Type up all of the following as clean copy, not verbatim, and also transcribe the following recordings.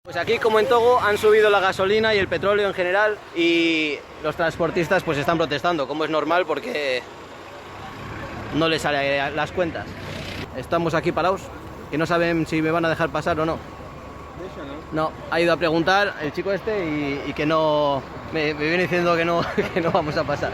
Pues aquí, como en Togo, han subido la gasolina y el petróleo en general y los transportistas pues están protestando, como es normal, porque no les sale las cuentas. Estamos aquí parados y no saben si me van a dejar pasar o no. No, ha ido a preguntar el chico este y que no, me viene diciendo que no, que no vamos a pasar.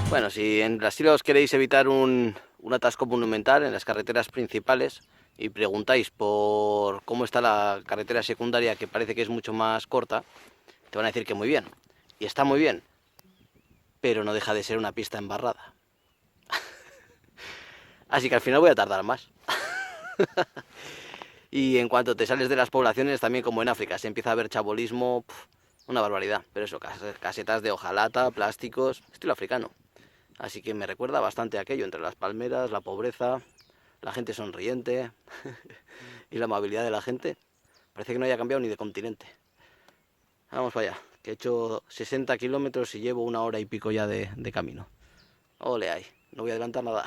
Bueno, si en Brasil os queréis evitar un atasco monumental en las carreteras principales y preguntáis por cómo está la carretera secundaria, que parece que es mucho más corta, te van a decir que muy bien. Y está muy bien, pero no deja de ser una pista embarrada. Así que al final voy a tardar más. Y en cuanto te sales de las poblaciones, también como en África, se empieza a ver chabolismo, una barbaridad. Pero eso, casetas de hojalata, plásticos, estilo africano. Así que me recuerda bastante a aquello, entre las palmeras, la pobreza, la gente sonriente y la amabilidad de la gente. Parece que no haya cambiado ni de continente. Vamos para allá, que he hecho 60 kilómetros y llevo 1 hora y pico ya de camino. Ole ahí, no voy a adelantar nada.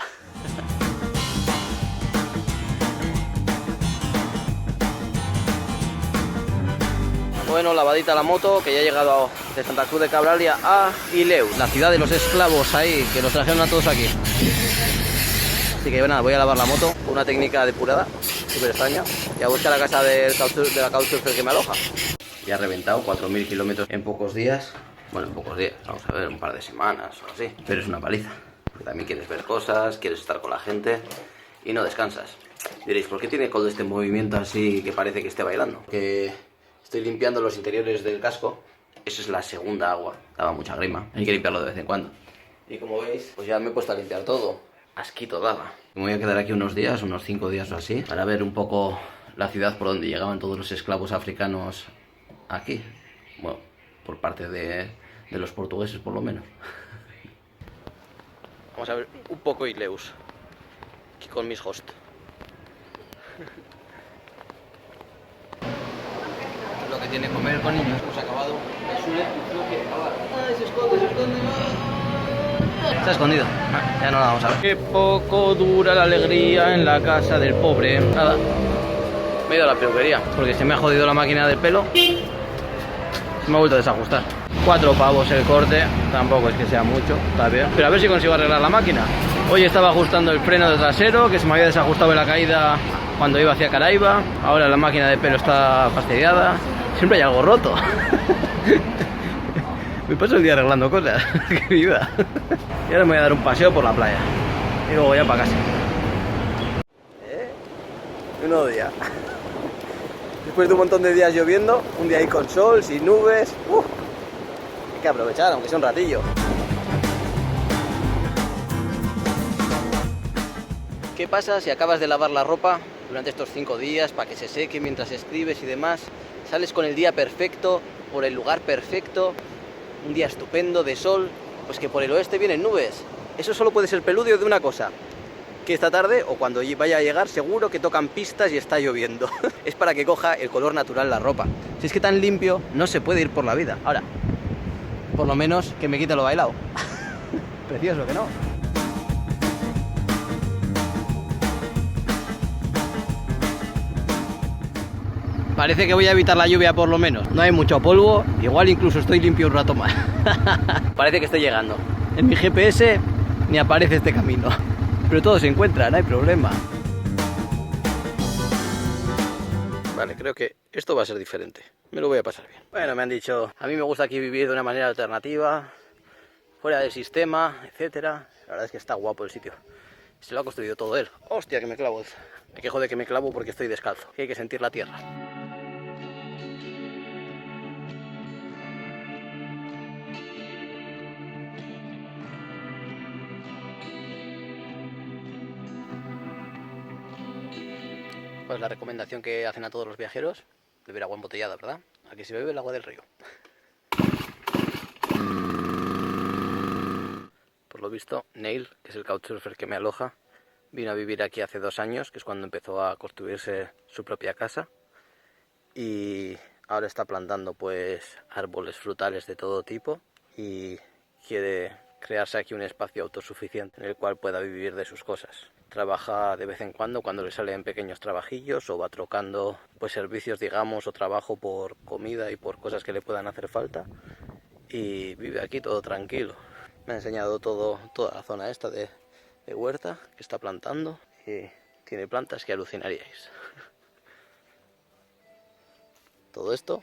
Bueno, lavadita la moto, que ya he llegado de Santa Cruz de Cabralia a Ileu, la ciudad de los esclavos ahí, que los trajeron a todos aquí. Así que nada, voy a lavar la moto con una técnica depurada, súper extraña, y a buscar la casa de la couchsurfer que me aloja. Ya he reventado 4.000 kilómetros en pocos días. Bueno, en pocos días, vamos a ver, un par de semanas o así. Pero es una paliza, porque también quieres ver cosas, quieres estar con la gente y no descansas. Diréis, ¿por qué tiene todo este movimiento así que parece que esté bailando? Que estoy limpiando los interiores del casco. Eso es la segunda agua, daba mucha grima, hay que limpiarlo de vez en cuando. Y como veis, pues ya me he puesto a limpiar todo. Asquito daba. Me voy a quedar aquí unos días, unos 5 días o así, para ver un poco la ciudad por donde llegaban todos los esclavos africanos aquí. Bueno, por parte de los portugueses por lo menos. Vamos a ver un poco Ileus, aquí con mis hosts. Lo que tiene comer con niños. Hemos acabado. Se esconde. Se ha escondido. Ya no la vamos a ver. Qué poco dura la alegría en la casa del pobre. Nada. Me he ido a la peluquería porque se me ha jodido la máquina del pelo. Se me ha vuelto a desajustar. 4 pavos el corte. Tampoco es que sea mucho. Está bien. Pero a ver si consigo arreglar la máquina. Hoy estaba ajustando el freno de trasero, que se me había desajustado en la caída cuando iba hacia Caraiba. Ahora la máquina de pelo está fastidiada. Siempre hay algo roto. Me paso el día arreglando cosas. Qué vida. Y ahora me voy a dar un paseo por la playa. Y luego ya para casa. Un nuevo día. Después de un montón de días lloviendo, un día ahí con sol, sin nubes. Hay que aprovechar, aunque sea un ratillo. ¿Qué pasa si acabas de lavar la ropa durante estos 5 días para que se seque mientras escribes y demás? Sales con el día perfecto, por el lugar perfecto, un día estupendo de sol, pues que por el oeste vienen nubes. Eso solo puede ser preludio de una cosa, que esta tarde o cuando vaya a llegar seguro que tocan pistas y está lloviendo. Es para que coja el color natural la ropa. Si es que tan limpio no se puede ir por la vida. Ahora, por lo menos que me quite lo bailado. Precioso, ¿que no? Parece que voy a evitar la lluvia por lo menos. No hay mucho polvo, igual incluso estoy limpio un rato más. Parece que estoy llegando. En mi GPS ni aparece este camino. Pero todo se encuentra, no hay problema. Vale, creo que esto va a ser diferente. Me lo voy a pasar bien. Bueno, me han dicho, a mí me gusta aquí vivir de una manera alternativa, fuera del sistema, etcétera. La verdad es que está guapo el sitio. Se lo ha construido todo él. Hostia, que me clavo. Me quejo de que me clavo porque estoy descalzo. Que hay que sentir la tierra. Pues la recomendación que hacen a todos los viajeros, beber agua embotellada, ¿verdad? Aquí se bebe el agua del río. Por lo visto, Neil, que es el couchsurfer que me aloja, Vino a vivir aquí hace 2 años, que es cuando empezó a construirse su propia casa. Y ahora está plantando pues árboles frutales de todo tipo y quiere crearse aquí un espacio autosuficiente en el cual pueda vivir de sus cosas. Trabaja de vez en cuando le salen pequeños trabajillos, o va trocando pues servicios, digamos, o trabajo por comida y por cosas que le puedan hacer falta, y vive aquí todo tranquilo. Me ha enseñado toda la zona esta de huerta que está plantando, y tiene plantas que alucinaríais. Todo esto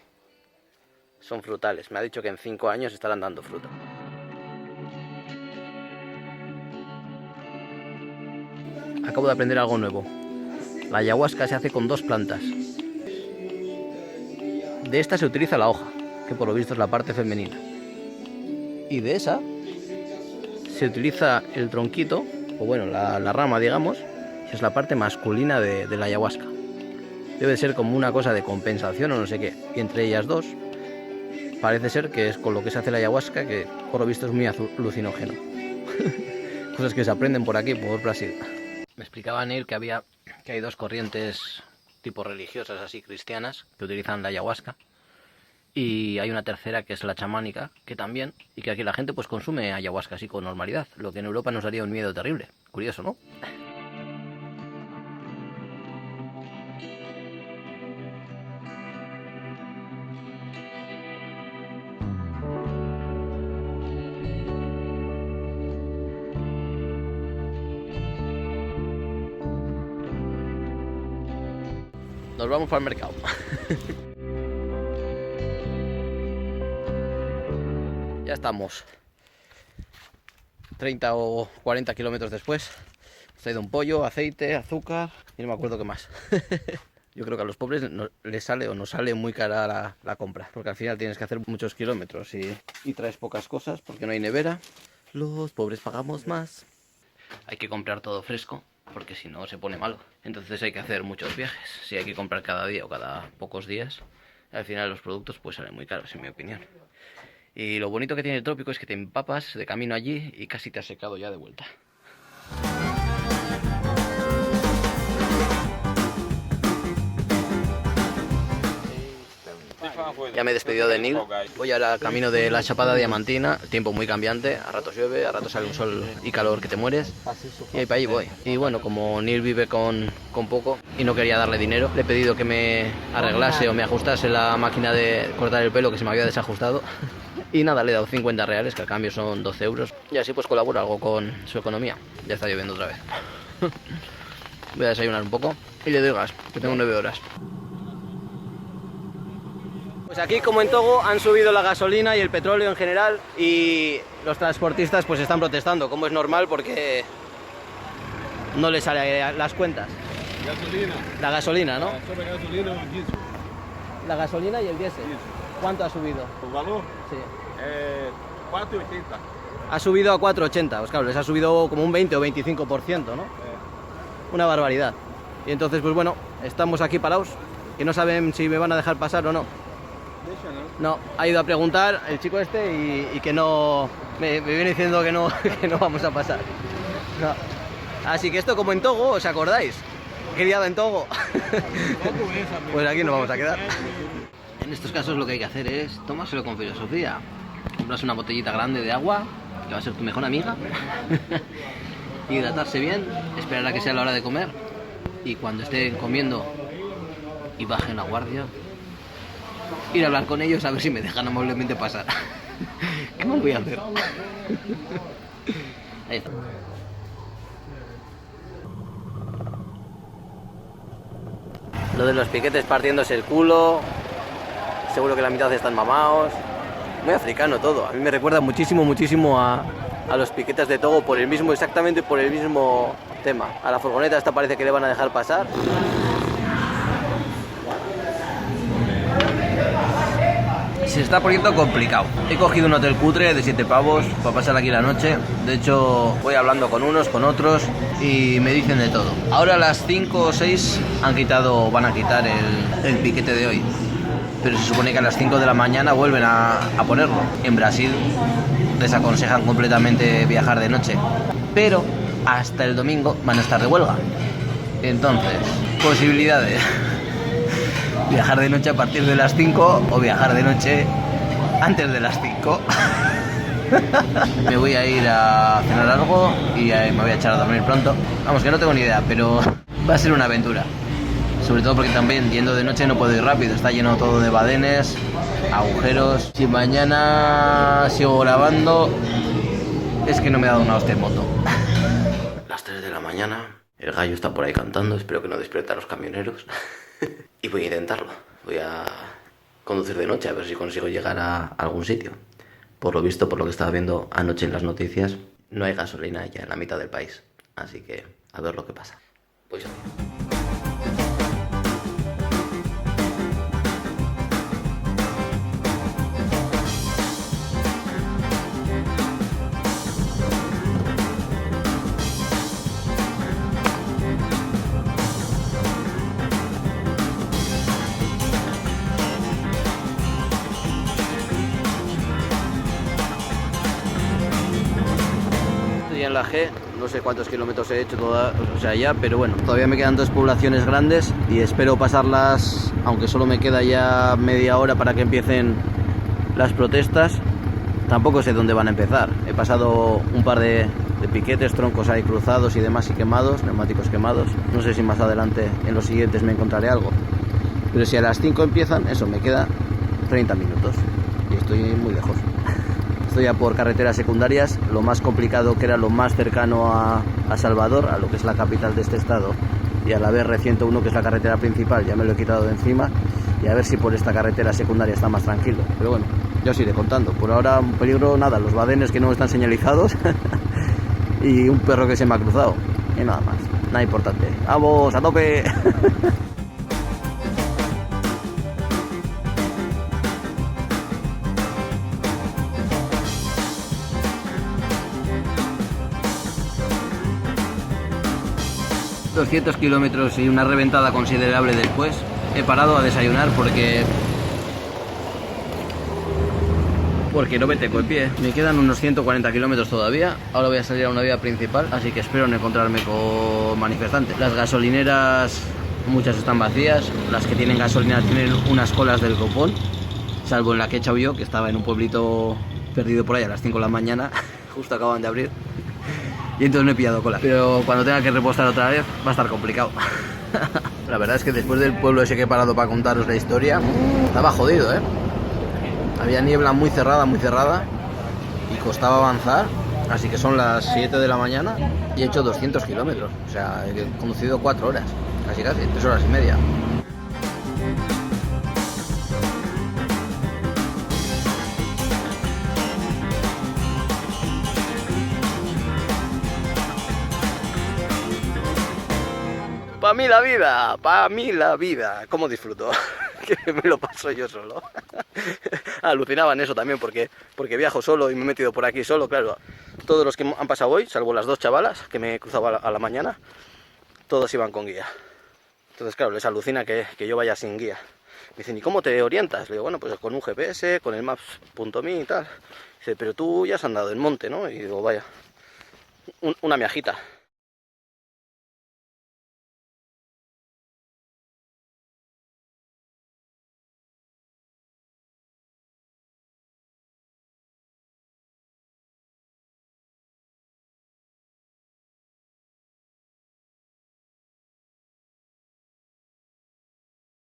son frutales. Me ha dicho que en 5 años estarán dando fruta. Acabo de aprender algo nuevo. La ayahuasca se hace con 2 plantas. De esta se utiliza la hoja, que por lo visto es la parte femenina. Y de esa se utiliza el tronquito, o bueno, la rama, digamos, que es la parte masculina de la ayahuasca. Debe ser como una cosa de compensación o no sé qué. Y entre ellas 2, parece ser que es con lo que se hace la ayahuasca, que por lo visto es muy alucinógeno. Cosas que se aprenden por aquí, por Brasil. Me explicaba Neil que hay 2 corrientes tipo religiosas, así cristianas, que utilizan la ayahuasca. Y hay una tercera que es la chamánica, que también, y que aquí la gente pues consume ayahuasca así con normalidad, lo que en Europa nos haría un miedo terrible. Curioso, ¿no? Nos vamos para el mercado. Ya estamos 30 o 40 kilómetros después. He traído un pollo, aceite, azúcar y no me acuerdo qué más. Yo creo que a los pobres no les sale o nos sale muy cara la compra, porque al final tienes que hacer muchos kilómetros y traes pocas cosas porque no hay nevera. Los pobres pagamos más. Hay que comprar todo fresco, porque si no se pone malo. Entonces hay que hacer muchos viajes. Si hay que comprar cada día o cada pocos días, al final los productos pues salen muy caros, en mi opinión. Y lo bonito que tiene el trópico es que te empapas de camino allí y casi te has secado ya de vuelta. Ya me he despedido de Neil. Voy ahora camino de la Chapada Diamantina. Tiempo muy cambiante, a ratos llueve, a ratos sale un sol y calor que te mueres. Y ahí para allí voy. Y bueno, como Neil vive con poco y no quería darle dinero, le he pedido que me arreglase o me ajustase la máquina de cortar el pelo que se me había desajustado. Y nada, le he dado 50 reales, que al cambio son 12 euros. Y así pues colaboro algo con su economía. Ya está lloviendo otra vez. Voy a desayunar un poco y le doy gas, que tengo 9 horas. Pues aquí, como en Togo, han subido la gasolina y el petróleo en general, y los transportistas pues están protestando, como es normal, porque no les sale las cuentas. Gasolina. La gasolina, ¿no? Sobre gasolina o diésel. La gasolina y el diésel. ¿Cuánto ha subido? ¿El valor? Sí. 4,80. Ha subido a 4,80, pues claro, les ha subido como un 20 o 25%, ¿no? Una barbaridad. Y entonces, pues bueno, estamos aquí parados, que no saben si me van a dejar pasar o no. No, ha ido a preguntar el chico este y que no... Me viene diciendo que no, que no vamos a pasar. No. Así que esto como en Togo, ¿os acordáis? Criado en Togo. Pues aquí nos vamos a quedar. En estos casos lo que hay que hacer es tomárselo con filosofía. Compras una botellita grande de agua, que va a ser tu mejor amiga. Hidratarse bien, esperar a que sea la hora de comer. Y cuando estén comiendo y bajen la guardia, ir a hablar con ellos a ver si me dejan amablemente pasar. ¿Qué más voy a hacer? Ahí está. Lo de los piquetes partiéndose el culo. Seguro que la mitad están mamados. Muy africano todo. A mí me recuerda muchísimo a los piquetes de Togo exactamente por el mismo tema. A la furgoneta esta parece que le van a dejar pasar. Se está poniendo complicado. He cogido un hotel cutre de 7 pavos para pasar aquí la noche. De hecho, voy hablando con unos, con otros, y me dicen de todo. Ahora a las 5 o 6 van a quitar el piquete de hoy. Pero se supone que a las 5 de la mañana vuelven a ponerlo. En Brasil desaconsejan completamente viajar de noche. Pero hasta el domingo van a estar de huelga. Entonces, posibilidades: viajar de noche a partir de las 5 o viajar de noche antes de las 5. Me voy a ir a cenar algo y me voy a echar a dormir pronto. Vamos, que no tengo ni idea, pero va a ser una aventura. Sobre todo porque también yendo de noche no puedo ir rápido, está lleno todo de badenes, agujeros. Si mañana sigo grabando, es que no me he dado una hostia en moto. Las 3 de la mañana, el gallo está por ahí cantando, espero que no despierte a los camioneros. Y voy a intentarlo, voy a conducir de noche a ver si consigo llegar a algún sitio. Por lo visto, por lo que estaba viendo anoche en las noticias, no hay gasolina ya en la mitad del país. Así que a ver lo que pasa. Pues ya. 1 en la G, no sé cuántos kilómetros he hecho ya, pero bueno, todavía me quedan 2 poblaciones grandes y espero pasarlas, aunque solo me queda ya media hora para que empiecen las protestas. Tampoco sé dónde van a empezar. He pasado un par de piquetes, troncos ahí cruzados y demás y quemados, neumáticos quemados. No sé si más adelante en los siguientes me encontraré algo. Pero si a las 5 empiezan, eso, me queda 30 minutos y estoy muy lejos. Estoy ya por carreteras secundarias, lo más complicado, que era lo más cercano a Salvador, a lo que es la capital de este estado, y a la BR-101, que es la carretera principal, ya me lo he quitado de encima, y a ver si por esta carretera secundaria está más tranquilo. Pero bueno, ya os iré contando. Por ahora un peligro, nada, los badenes que no están señalizados y un perro que se me ha cruzado, y nada más, nada importante. ¡Vamos, a tope! 200 kilómetros y una reventada considerable después, he parado a desayunar porque no me tengo el pie. Me quedan unos 140 kilómetros todavía. Ahora voy a salir a una vía principal, así que espero no encontrarme con manifestantes. Las gasolineras, muchas están vacías. Las que tienen gasolina tienen unas colas del copón, salvo en la que he echado yo, que estaba en un pueblito perdido por ahí a las 5 de la mañana. Justo acaban de abrir. Y entonces no he pillado cola. Pero cuando tenga que repostar otra vez va a estar complicado. La verdad es que después del pueblo ese que he parado para contaros la historia, estaba jodido, ¿eh? Había niebla muy cerrada y costaba avanzar. Así que son las 7 de la mañana y he hecho 200 kilómetros. O sea, he conducido 4 horas, casi, 3 horas y media. Para mí la vida, ¿cómo disfruto? Que me lo paso yo solo. Alucinaba en eso también porque viajo solo y me he metido por aquí solo, claro. Todos los que han pasado hoy, salvo las 2 chavalas que me he cruzado a la mañana, todos iban con guía. Entonces, claro, les alucina que yo vaya sin guía. Me dicen, ¿y cómo te orientas? Le digo, bueno, pues con un GPS, con el Maps.me y tal. Dice, pero tú ya has andado en monte, ¿no? Y digo, vaya, una miajita.